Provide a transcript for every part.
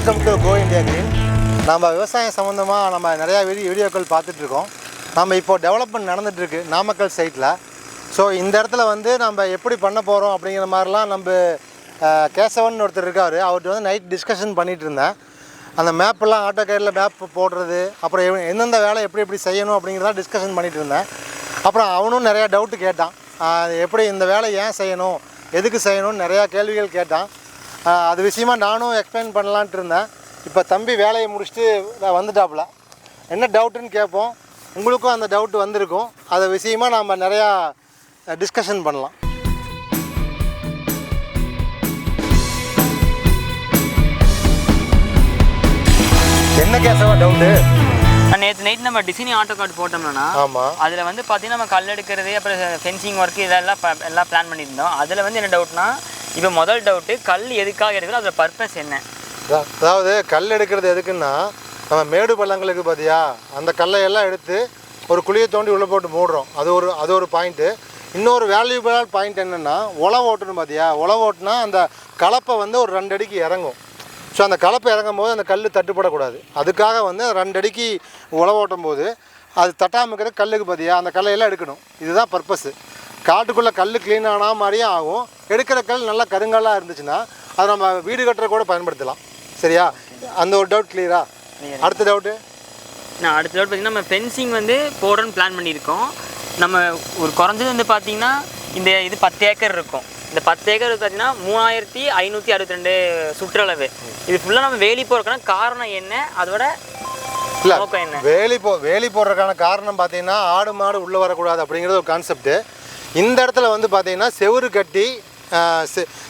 Welcome to go India green. நம்ம விவசாயம் சம்மந்தமாக நம்ம நிறையா வீடியோக்கள் பார்த்துட்ருக்கோம். நம்ம இப்போது டெவலப்மெண்ட் நடந்துகிட்ருக்கு நாமக்கல் சைட்டில். ஸோ இந்த இடத்துல வந்து நம்ம எப்படி பண்ண போகிறோம் அப்படிங்கிற மாதிரிலாம் நம்ம கேசவன் ஒருத்தர் இருக்கார். அவர்கிட்ட வந்து நைட் டிஸ்கஷன் பண்ணிகிட்டு இருந்தேன். அந்த மேப்பெல்லாம் ஆட்டோ கேரில் மேப் போடுறது, அப்புறம் எந்தெந்த வேலை எப்படி செய்யணும் அப்படிங்கிறதான் டிஸ்கஷன் பண்ணிகிட்டு இருந்தேன். அப்புறம் அவனும் நிறையா டவுட்டு கேட்டான். எப்படி இந்த வேலை ஏன் செய்யணும், எதுக்கு செய்யணும்னு நிறையா கேள்விகள் கேட்டான். அது விஷயமாக நானும் எக்ஸ்பிளைன் பண்ணலான்ட்டு இருந்தேன். இப்போ தம்பி வேலையை முடிச்சுட்டு வந்துட்டாப்புல. என்ன டவுட்டுன்னு கேட்போம். உங்களுக்கும் அந்த டவுட் வந்திருக்கும். அதை விஷயமாக நாம் நிறையா டிஸ்கஷன் பண்ணலாம். என்ன கேசவா டவுட்டு? நேற்று நைட் நம்ம டிசைனிங் ஆட்டோ கார்டு போட்டோம்னா, ஆமாம், அதில் வந்து பார்த்தீங்கன்னா நம்ம கல் எடுக்கிறது, அப்புறம் ஃபென்சிங் ஒர்க்கு எல்லாம் பிளான் பண்ணியிருந்தோம். அதில் வந்து என்ன டவுட்னா, இப்போ முதல் டவுட்டு, கல் எதுக்காக எடுக்கிறோம், அதோட பர்பஸ் என்ன? அதாவது கல் எடுக்கிறது எதுக்குன்னா, நம்ம மேடு பள்ளங்களுக்கு பார்த்தியா, அந்த கல்லையெல்லாம் எடுத்து ஒரு குழியை தோண்டி உள்ளே போட்டு மூடுறோம். அது ஒரு பாயிண்ட்டு. இன்னொரு வேல்யூபிளான பாயிண்ட் என்னென்னா, உழவு ஓட்டணும் பார்த்தியா. உழவு ஓட்டுனா அந்த கலப்பை வந்து ஒரு 2 அடிக்கு இறங்கும். ஸோ அந்த கலப்பை இறங்கும் போது அந்த கல் தட்டுப்படக்கூடாது. அதுக்காக வந்து 2 அடிக்கு உழவு ஓட்டும் போது அது தட்டாமல் இருக்கிற கல்லுக்கு பார்த்தியா, அந்த கல்லையெல்லாம் எடுக்கணும். இதுதான் பர்பஸ்ஸு. காட்டுக்குள்ளே கல் க்ளீன் ஆனால் மாதிரியும் ஆகும். எடுக்கிற கல் நல்லா கருங்கல்லாக இருந்துச்சுன்னா அதை நம்ம வீடு கட்டுற கூட பயன்படுத்தலாம். சரியா? அந்த ஒரு டவுட் கிளியரா? அடுத்த டவுட்டு பார்த்திங்கன்னா, நம்ம ஃபென்சிங் வந்து போடுறோன்னு பிளான் பண்ணியிருக்கோம். நம்ம ஒரு குறைஞ்சது வந்து பார்த்திங்கன்னா இது 10 ஏக்கர் இருக்கும். இந்த 10 ஏக்கர் பார்த்திங்கன்னா 3562 சுற்றளவு. இது ஃபுல்லாக நம்ம வேலி போடுறதுக்கான காரணம் என்ன, அதோட நோக்கம் என்ன? வேலி போடுறதுக்கான காரணம் பார்த்திங்கன்னா, ஆடு மாடு உள்ளே வரக்கூடாது அப்படிங்கிறது ஒரு கான்செப்ட்டு. இந்த இடத்துல வந்து பார்த்திங்கன்னா செவுறு கட்டி,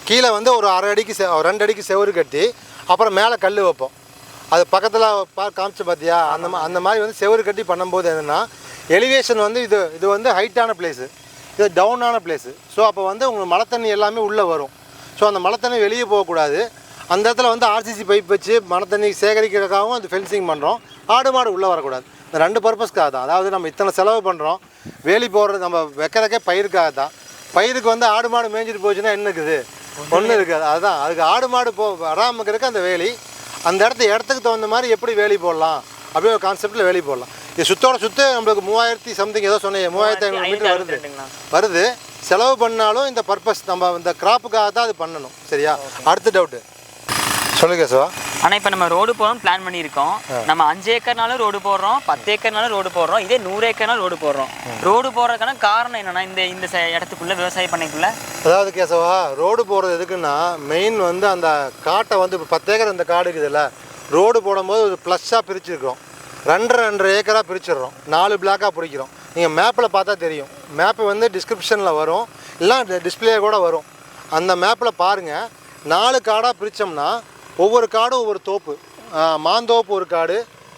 கீழே வந்து ஒரு 1/2 அடிக்கு 2 அடிக்கு செவுறு கட்டி, அப்புறம் மேலே கல் வைப்போம். அது பக்கத்தில் காமிச்சு பார்த்தியா, அந்த மாதிரி வந்து செவுறு கட்டி பண்ணும்போது என்னென்னா, எலிவேஷன் வந்து இது வந்து ஹைட்டான பிளேஸு, இது டவுனான பிளேஸு. ஸோ அப்போ வந்து உங்களுக்கு மழை தண்ணி எல்லாமே உள்ளே வரும். ஸோ அந்த மழை தண்ணி வெளியே போகக்கூடாது. அந்த இடத்துல வந்து ஆர்சிசி பைப் வச்சு மழை தண்ணி சேகரிக்கிறதுக்காகவும் அது ஃபென்சிங் பண்ணுறோம். ஆடு மாடு உள்ளே வரக்கூடாது. இந்த 2 பர்பஸ்க்காக தான். அதாவது நம்ம இத்தனை செலவு பண்ணுறோம், வேலி போடுறது நம்ம வைக்கிறதுக்கே பயிருக்காக தான். பயிருக்கு வந்து ஆடு மாடு மேய்ஞ்சிட்டு போச்சுன்னா என்ன இருக்குது? ஒன்றும் இருக்காது. அதுதான் அதுக்கு ஆடு மாடு வராமல் இருக்கிறதுக்கு அந்த வேலி. அந்த இடத்துக்கு தகுந்த மாதிரி எப்படி வேலி போடலாம் அப்படியே ஒரு கான்செப்டில் வேலி போடலாம். இது சுற்று நம்மளுக்கு 3000 சம்திங் ஏதோ சொன்னீங்க, 3500 மீட்டர் வருது. செலவு பண்ணாலும் இந்த பர்பஸ் நம்ம இந்த கிராப்புக்காக தான் அது பண்ணணும். சரியா? அடுத்த டவுட்டு சொல்லுங்க சார். ஆனால் இப்போ நம்ம ரோடு போகிறோம் பிளான் பண்ணியிருக்கோம். நம்ம 5 ஏக்கர்னாலும் ரோடு போடுறோம், 10 ஏக்கர்னாலும் ரோடு போடுறோம், இதே 100 ஏக்கர்னாலும் ரோடு போடுறோம். ரோடு போடுறதுக்கான காரணம் என்னென்னா, இந்த இடத்துக்குள்ளே விவசாயம் பண்ணிக்குள்ள, அதாவது கேசவா, ரோடு போடுறது எதுக்குன்னா, மெயின் வந்து அந்த காட்டை வந்து இப்போ 10 ஏக்கர் இந்த காடு இருக்குதுல்ல, ரோடு போடும்போது ஒரு ப்ளஸ்ஸாக பிரிச்சுருக்கிறோம். 2.5 ஏக்கராக பிரிச்சிடுறோம். 4 பிளாக்காக பிடிக்கிறோம். நீங்கள் மேப்பில் பார்த்தா தெரியும். மேப்பு வந்து டிஸ்கிரிப்ஷனில் வரும், இல்லை டிஸ்பிளே கூட வரும். அந்த மேப்பில் பாருங்கள். 4 காடாக பிரித்தோம்னா ஒவ்வொரு காடும் ஒவ்வொரு தோப்பு. மாந்தோப்பு ஒரு காடு,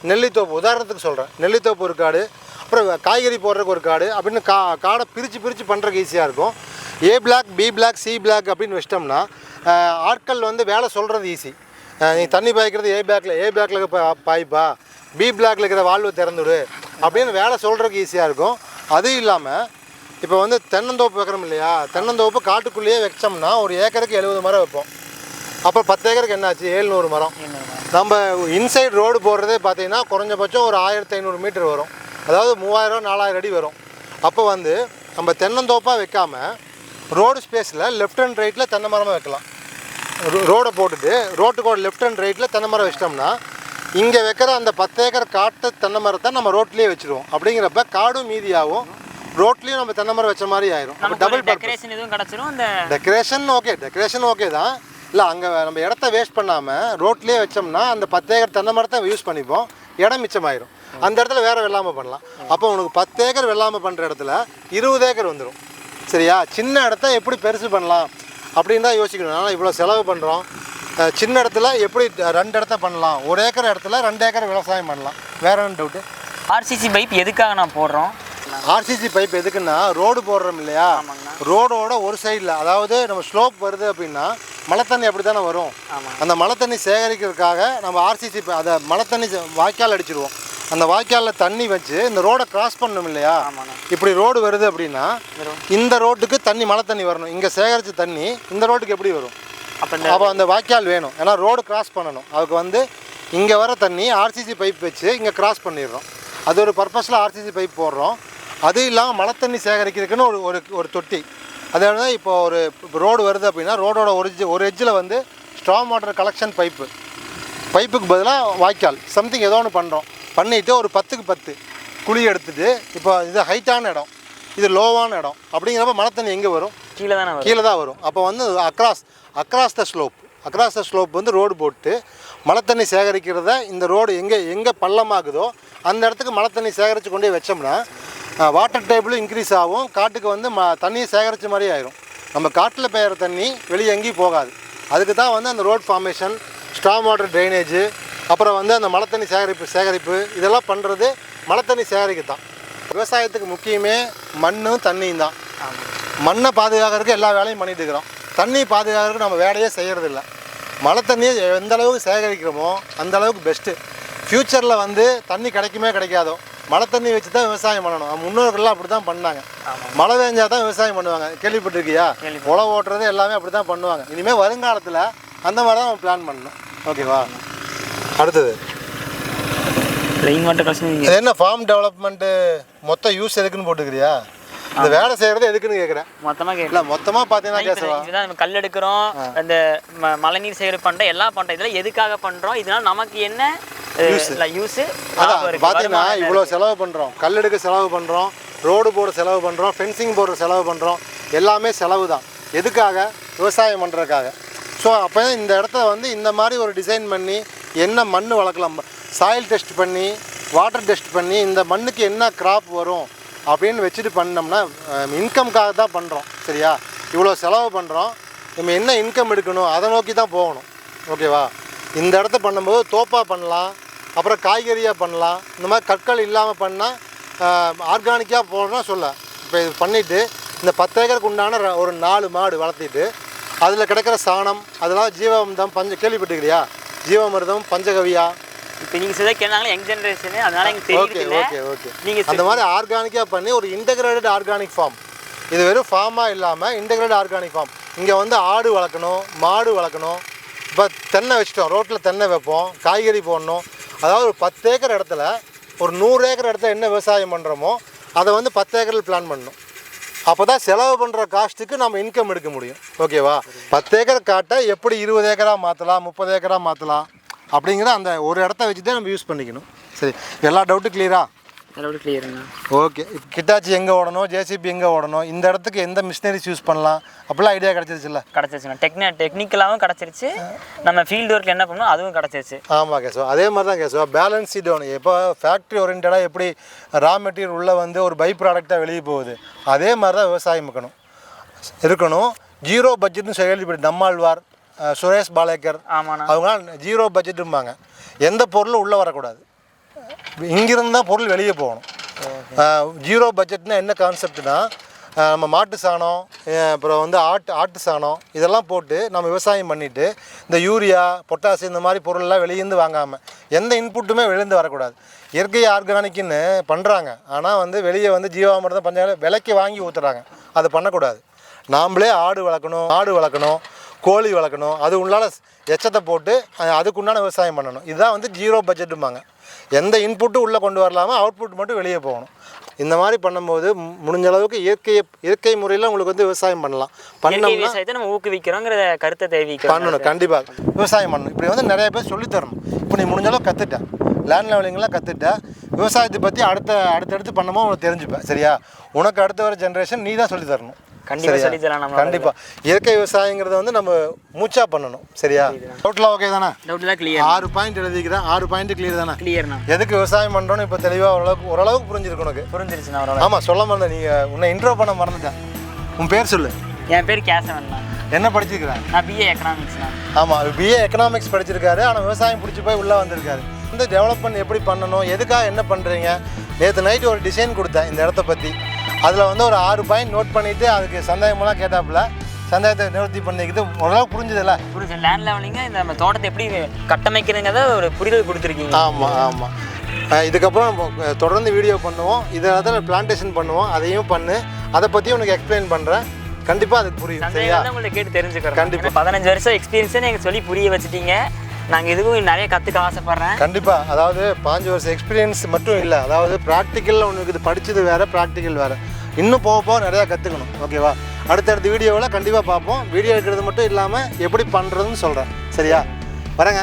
நெல்லித்தோப்பு உதாரணத்துக்கு சொல்கிறேன், நெல்லித்தோப்பு ஒரு காடு, அப்புறம் காய்கறி போடுறதுக்கு ஒரு காடு அப்படின்னு காடை பிரித்து பண்ணுறதுக்கு ஈஸியாக இருக்கும். A block, B block, C block அப்படின்னு வச்சிட்டோம்னா ஆட்கள் வந்து வேலை சொல்கிறது ஈஸி. நீ தண்ணி பாய்க்கிறது ஏ பிளாக்கில் பாய்ப்பா, பி பிளாக்கில் இருக்கிற வால்வு திறந்துடு அப்படின்னு வேலை சொல்கிறதுக்கு ஈஸியாக இருக்கும். அதுவும் இல்லாமல் இப்போ வந்து தென்னந்தோப்பு வைக்கிறோம் இல்லையா, தென்னந்தோப்பு காட்டுக்குள்ளேயே வச்சோம்னா ஒரு ஏக்கருக்கு 70 மரம் வைப்போம். அப்புறம் 10 ஏக்கருக்கு என்னாச்சு? 700 மரம். நம்ம இன்சைட் ரோடு போடுறதே பார்த்தீங்கன்னா குறைஞ்சபட்சம் ஒரு 1500 மீட்டர் வரும். அதாவது 3000-4000 அடி வரும். அப்போ வந்து நம்ம தென்னந்தோப்பாக வைக்காமல் ரோடு ஸ்பேஸில் லெஃப்ட் அண்ட் ரைட்டில் தென்னை மரமாக வைக்கலாம். ரோடை போட்டுட்டு ரோட்டுக்கோட லெஃப்ட் அண்ட் ரைட்டில் தென்னை மரம் வச்சிட்டோம்னா இங்கே வைக்கிற அந்த 10 ஏக்கர் காட்டு தென்னை மரத்தை நம்ம ரோட்லேயே வச்சுருவோம். அப்படிங்கிறப்ப காடும் மீதியாகவும் ரோட்லேயும் நம்ம தென்னை மரம் வச்ச மாதிரி ஆயிரும். டபுள் டெக்கரேஷன் எதுவும் கிடச்சிரும். அந்த டெக்கரேஷன் ஓகே தான். இல்லை, அங்கே நம்ம இடத்த வேஸ்ட் பண்ணாமல் ரோட்லேயே வச்சோம்னா அந்த 10 ஏக்கர் தென்னை மரத்தை யூஸ் பண்ணிப்போம். இடம் மிச்சமாயிரும். அந்த இடத்துல வேறு வெள்ளாமை பண்ணலாம். அப்போ உனக்கு 10 ஏக்கர் வெள்ளாமை பண்ணுற இடத்துல 20 ஏக்கர் வந்துடும். சரியா? சின்ன இடத்த எப்படி பெருசு பண்ணலாம் அப்படின்னு தான் யோசிக்கணும். ஆனால் இவ்வளோ செலவு பண்ணுறோம். சின்ன இடத்துல எப்படி 2 இடத்த பண்ணலாம், 1 ஏக்கர் இடத்துல 2 ஏக்கர் விவசாயம் பண்ணலாம். வேற என்ன டவுட்டு? ஆர்சிசி பைப் எதுக்காக நான் போடுறோம்? ஆர்சிசி பைப் எதுக்குன்னா, ரோடு போடுறோம் இல்லையா, ரோடோட ஒரு சைடில், அதாவது நம்ம ஸ்லோப் வருது அப்படின்னா மழை தண்ணி அப்படி தானே வரும். அந்த மழை தண்ணி சேகரிக்கிறதுக்காக நம்ம ஆர்சிசி அதை மழை தண்ணி வாய்க்கால் அடிச்சிடுவோம். அந்த வாய்க்காலில் தண்ணி வச்சு இந்த ரோடை கிராஸ் பண்ணணும் இல்லையா. இப்படி ரோடு வருது அப்படின்னா இந்த ரோட்டுக்கு தண்ணி, மழை தண்ணி வரணும். இங்கே சேகரித்த தண்ணி இந்த ரோட்டுக்கு எப்படி வரும்? அப்போ அந்த வாய்க்கால் வேணும். ஏன்னா ரோடு கிராஸ் பண்ணணும். அதுக்கு வந்து இங்கே வர தண்ணி ஆர்சிசி பைப் வச்சு இங்கே கிராஸ் பண்ணிடுறோம். அது ஒரு பர்பஸில் ஆர்சிசி பைப் போடுறோம். அது இல்லாமல் மழை தண்ணி சேகரிக்கிறதுக்குன்னு ஒரு தொட்டி. அதாவது இப்போ ஒரு ரோடு வருது அப்படின்னா ரோடோட ஒரு எட்ஜில் வந்து ஸ்ட்ராங் வாட்டர் கலெக்ஷன் பைப்புக்கு பதிலாக வாய்க்கால் சம்திங் ஏதோ ஒன்று பண்ணுறோம். பண்ணிவிட்டு ஒரு 10க்கு 10 குழி எடுத்துகிட்டு, இப்போ இது ஹைட்டான இடம், இது லோவான இடம் அப்படிங்கிறப்ப மழை தண்ணி எங்கே வரும்? கீழே தான் வரும். அப்போ வந்து அக்ராஸ் த ஸ்லோப் வந்து ரோடு போட்டு மழை தண்ணி சேகரிக்கிறத இந்த ரோடு எங்கே பள்ளமாகுதோ அந்த இடத்துக்கு மழை தண்ணி சேகரித்து கொண்டே வச்சோம்னா வாட்டர் டேபிளும் இன்க்ரீஸ் ஆகும். காட்டுக்கு வந்து தண்ணியை சேகரித்த மாதிரி ஆயிரும். நம்ம காட்டில் பெய்கிற தண்ணி வெளியே எங்கேயும் போகாது. அதுக்கு தான் வந்து அந்த road formation, strong water drainage, அப்புறம் வந்து அந்த மழை தண்ணி சேகரிப்பு இதெல்லாம் பண்ணுறது மழை தண்ணி சேகரிக்க தான். விவசாயத்துக்கு முக்கியமே மண்ணும் தண்ணியும் தான். மண்ணை பாதுகாக்கிறதுக்கு எல்லா வேலையும் பண்ணிட்டு இருக்கிறோம். தண்ணி பாதுகாக்கிறதுக்கு நம்ம வேலையே செய்கிறதில்ல. மழை தண்ணியை எந்த அளவுக்கு சேகரிக்கிறோமோ அந்த அளவுக்கு பெஸ்ட்டு. ஃப்யூச்சரில் வந்து தண்ணி கிடைக்காதோ மழை தண்ணி வச்சு தான் விவசாயம் பண்ணணும். நம்ம முன்னோர்கள்லாம் அப்படி தான் பண்ணாங்க. மழை பெஞ்சால் தான் விவசாயம் பண்ணுவாங்க. கேள்விப்பட்டிருக்கியா? உழவு ஓட்டுறது எல்லாமே அப்படி தான் பண்ணுவாங்க. இனிமேல் வருங்காலத்தில் அந்த மாதிரி தான் நம்ம பிளான் பண்ணணும். ஓகேவா? அடுத்தது என்ன ஃபார்ம் டெவலப்மெண்ட்டு மொத்த யூஸ் எதுக்குன்னு போட்டுக்கிறியா? இந்த வேலை செய்கிறது எதுக்குன்னு கேட்குறேன். மொத்தமாக பார்த்தீங்கன்னா நம்ம கல் எடுக்கிறோம், அந்த மழைநீர் சேகரிப்பு பண்ணுறோம், எல்லாம் பண்ணுறோம். இதெல்லாம் எதுக்காக பண்ணுறோம்? இதனால் நமக்கு என்ன யூஸு? அதான் பார்த்தீங்கன்னா இவ்வளோ செலவு பண்ணுறோம். கல் எடுக்க செலவு பண்ணுறோம், ரோடு போட செலவு பண்ணுறோம், ஃபென்சிங் போடுற செலவு பண்ணுறோம். எல்லாமே செலவு தான். எதுக்காக? விவசாயம் பண்ணுறதுக்காக. ஸோ அப்போ இந்த இடத்த வந்து இந்த மாதிரி ஒரு டிசைன் பண்ணி என்ன மண் வளர்க்கலாம், சாயில் டெஸ்ட் பண்ணி, வாட்டர் டெஸ்ட் பண்ணி, இந்த மண்ணுக்கு என்ன கிராப் வரும் அப்படின்னு வச்சுட்டு பண்ணோம்னா இன்கம்காக தான் பண்ணுறோம். சரியா? இவ்வளோ செலவு பண்ணுறோம், நம்ம என்ன இன்கம் எடுக்கணும் அதை நோக்கி தான் போகணும். ஓகேவா? இந்த இடத்த பண்ணும்போது தோப்பாக பண்ணலாம், அப்புறம் காய்கறியாக பண்ணலாம். இந்த மாதிரி கற்கள் இல்லாமல் பண்ணால் ஆர்கானிக்காக போகணும்னா சொல்ல. இப்போ இது பண்ணிவிட்டு இந்த 10 ஏக்கருக்கு உண்டான ஒரு 4 மாடு வளர்த்திட்டு அதில் கிடைக்கிற சாணம், அதெல்லாம் ஜீவாமிர்தம் கேள்விப்பட்டுக்கிறியா? ஜீவாமிர்தம், பஞ்சகவியா. இப்போ நீங்கள் சில கேட்டாங்களே யங் ஜென்ரேஷனு, அதனால் எங்களுக்கு தெரியல. ஓகே நீங்கள் அந்த மாதிரி ஆர்கானிக்காக பண்ணி ஒரு இன்டெகிரேட்டட் ஆர்கானிக் ஃபார்ம். இது வெறும் ஃபார்மாக இல்லாமல் இன்டெகிரேட்டட் ஆர்கானிக் ஃபார்ம். இங்கே வந்து ஆடு வளர்க்கணும், மாடு வளர்க்கணும். இப்போ தென்னை வச்சுட்டோம், ரோட்டில் தென்னை வைப்போம், காய்கறி போடணும். அதாவது ஒரு 10 ஏக்கர் இடத்துல ஒரு 100 ஏக்கர் இடத்துல என்ன விவசாயம் பண்ணுறோமோ அதை வந்து 10 ஏக்கரில் பிளான் பண்ணணும். அப்போ தான் செலவு பண்ணுற காஸ்ட்டுக்கு நம்ம இன்கம் எடுக்க முடியும். ஓகேவா? 10 ஏக்கர் காட்டை எப்படி 20 ஏக்கராக மாற்றலாம், 30 ஏக்கராக மாற்றலாம் அப்படிங்கிற அந்த ஒரு இடத்த வச்சுட்டே நம்ம யூஸ் பண்ணிக்கணும். சரி, எல்லா டவுட்டும் கிளியரா? கிளியருங்க. ஓகே. கிட்டாச்சி எங்கே ஓடணும், ஜேசிபி எங்கே ஓடணும், இந்த இடத்துக்கு எந்த மிஷினரிஸ் யூஸ் பண்ணலாம் அப்படிலாம் ஐடியா கிடச்சிருச்சுங்க. டெக்னிக்கலாகவும் கிடச்சிருச்சு, நம்ம ஃபீல்டு ஒர்க்கில் என்ன பண்ணணும் அதுவும் கிடச்சிருச்சு. ஆமாம் கேசுவா, அதே மாதிரி தான் கேசுவா. பேலன்ஸ் சீட் வேணும். இப்போ ஃபேக்ட்ரி ஓரியன்டாக எப்படி ரா மெட்டீரியல் உள்ளே வந்து ஒரு பை ப்ராடக்டாக வெளியே போகுது, அதே மாதிரி தான் விவசாயம் இருக்கணும். ஜீரோ பட்ஜெட்னு கேள்விப்பட்டு நம்மாழ்வார், சுரேஷ் பாலேக்கர் அவங்களாம் ஜீரோ பட்ஜெட்டும்பாங்க. எந்த பொருளும் உள்ளே வரக்கூடாது, இங்கிருந்து தான் பொருள் வெளியே போகணும். ஜீரோ பட்ஜெட்னா என்ன கான்செப்ட்னா, நம்ம மாட்டு சாணம், அப்புறம் வந்து ஆட்டு சாணம் இதெல்லாம் போட்டு நம்ம விவசாயம் பண்ணிவிட்டு இந்த யூரியா, பொட்டாசு இந்த மாதிரி பொருளெல்லாம் வெளியேருந்து வாங்காமல், எந்த இன்புட்டுமே வெளியேருந்து வரக்கூடாது. இயற்கை ஆர்கானிக்குன்னு பண்ணுறாங்க, ஆனால் வந்து வெளியே வந்து ஜீவாமிர்தம் பஞ்சாயத்து விலைக்கு வாங்கி ஊற்றுறாங்க. அது பண்ணக்கூடாது. நாம்ளே ஆடு வளர்க்கணும், மாடு வளர்க்கணும், கோழி வளர்க்கணும். அது உள்ளால எச்சத்தை போட்டு அதுக்குண்டான விவசாயம் பண்ணணும். இதுதான் வந்து ஜீரோ பட்ஜெட்டும்பாங்க. எந்த இன்புட்டும் உள்ளே கொண்டு வரலாமல் அவுட்புட் மட்டும் வெளியே போகணும். இந்த மாதிரி பண்ணும்போது முடிஞ்ச அளவுக்கு இயற்கை முறையில் உங்களுக்கு வந்து விவசாயம் பண்ணலாம். விவசாயத்தை நம்ம ஊக்குவிக்கிறோங்கிற கருத்தை தெரிவிக்கிறோம். பண்ணணும், கண்டிப்பாக விவசாயம் பண்ணணும். இப்படி வந்து நிறைய பேர் சொல்லித்தரணும். இப்போ நீ முடிஞ்ச அளவுக்கு கற்றுட்டேன், லேண்ட் லெவலிங்லாம் கற்றுட்டேன், விவசாயத்தை பற்றி அடுத்தடுத்து பண்ணமோ உனக்கு தெரிஞ்சுப்பேன். சரியா? உனக்கு அடுத்த வர ஜென்ரேஷன் நீ தான் சொல்லி தரணும். கண்டிப்பாக இயற்கை விவசாயங்கிறத வந்து நம்ம மூச்சா பண்ணணும். சரியா? டவுட்லாம் ஓகே தானே? 6 பாயிண்ட் எழுதிக்கிறேன். 6 பாயிண்ட் கிளியர் தானே? கிளியர்ண்ணா. எதுக்கு விவசாயம் பண்ணுறோன்னு இப்போ தெளிவாக ஓரளவுக்கு புரிஞ்சிருக்கு உனக்கு? புரிஞ்சிருச்சுண்ணா. ஆமாம், சொல்ல மறந்தேன். நீங்கள் உன்னை இன்ட்ரோ பண்ண மறந்துட்டேன். உன் பேர் சொல்லு. என் பேர் கேசவன்ண்ணா. என்ன படிச்சிருக்கிறேன்? நான் பிஏ எக்கனாமிக்ஸ்ண்ணா. ஆமாம், பிஏ எக்கனாமிக்ஸ் படிச்சிருக்காரு. ஆனால் விவசாயம் பிடிச்சி போய் உள்ளே வந்திருக்காரு. இந்த டெவலப்மெண்ட் எப்படி பண்ணணும், எதுக்காக என்ன பண்ணுறீங்க, நேற்று நைட்டு ஒரு டிசைன் கொடுத்தேன் இந்த இடத்த பற்றி. அதில் வந்து ஒரு 6 பாயிண்ட் நோட் பண்ணிவிட்டு அதுக்கு சந்தேகமெல்லாம் கேட்டாப்புல சந்தேகத்தை நிவர்த்தி பண்ணிக்கிட்டு ஓரளவுக்கு புரிஞ்சுதில்ல? புரிஞ்சு. லேண்ட் லெவலிங்க இந்த நம்ம தோட்டத்தை எப்படி கட்டமைக்கிறதுங்கிறத ஒரு புரிதல் கொடுத்துருக்கீங்க. ஆமாம். இதுக்கப்புறம் தொடர்ந்து வீடியோ பண்ணுவோம். இதில் பிளான்டேஷன் பண்ணுவோம். அதையும் அதை பற்றி உனக்கு எக்ஸ்பிளைன் பண்ணுறேன். கண்டிப்பாக அதுக்கு புரியும். சரியா? சந்தேகம் உங்கள்ட்ட கேட்டு தெரிஞ்சுக்கிறோம். கண்டிப்பா. 15 வருஷம் எக்ஸ்பீரியன்ஸை நீங்கள் சொல்லி புரிய வச்சுட்டீங்க. நாங்கள் இதுவும் நிறைய கற்றுக்க ஆசைப்பட்றேன். கண்டிப்பாக. அதாவது 5 வருஷம் எக்ஸ்பீரியன்ஸ் மட்டும் இல்லை, அதாவது ப்ராக்டிக்கலில் ஒன்று இருக்குது, படித்தது வேறு, ப்ராக்டிக்கல் வேறு. இன்னும் போக போக நிறையா கற்றுக்கணும். ஓகேவா? அடுத்தடுத்த வீடியோவில் கண்டிப்பாக பார்ப்போம். வீடியோ எடுக்கிறது மட்டும் இல்லாமல் எப்படி பண்ணுறதுன்னு சொல்கிறேன். சரியா? வரேங்க.